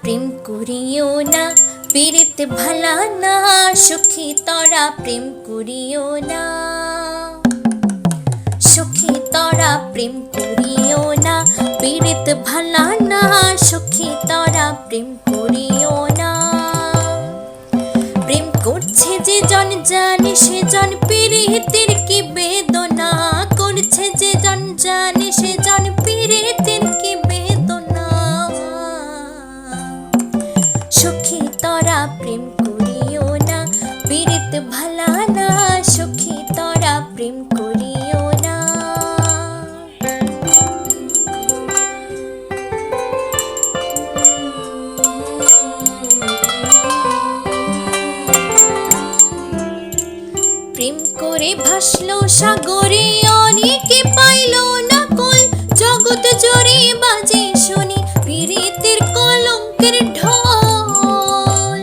প্রেম করিও না, পীড়িত ভালা না, সখী তোরা প্রেম করিও না। সখী তোরা প্রেম করিও না, পীড়িত ভালা না, সখী তোরা প্রেম করিও না। প্রেম করছে যে জন জানে সে জন পীড়িতের কি বেদনা, করছে যে জন জানে সে জন পীড়িতের কি বেদনা। সখী তোরা প্রেম করিও না, পীড়িত ভালা না, সখী তোরা প্রেম করিও না। প্রেম করে ভাসলো সাগরে অনেকে পাইল না কুল, জগৎ জুড়ে বাজে শুনি পীড়িতের কলঙ্কের ঢোল।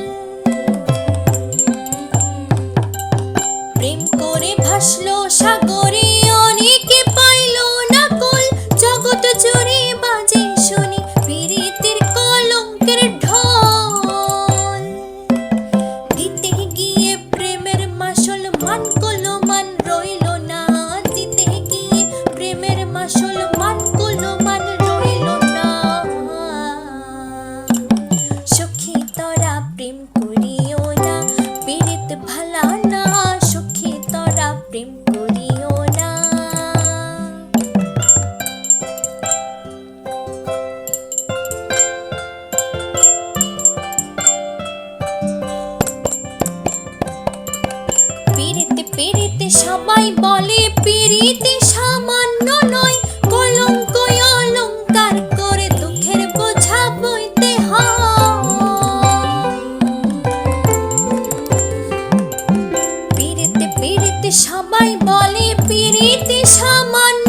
প্রেম করে ভাসলো সাগরে অনেকে পাইল না কুল, জগৎ জুড়ে বাজে শুনি পীড়িতের কলঙ্কের ঢোল। দিতে গিয়ে প্রেমের মাসল মান কলো মান রইল না, দিতে গিয়ে প্রেমের মাসল মান কলো মান রইল না। সখী তোরা প্রেম করিও না, পীড়িত ভালা না, সখী তোরা প্রেম করিও না। পীড়িতে পীড়িতে সবাই বলে পীড়িতে সামান্য নয়, কলঙ্ক অলঙ্কার করে দুঃখের বোঝা বইতে হয়। পীড়িতে পীড়িতে সবাই বলে পীড়িতে সামান্য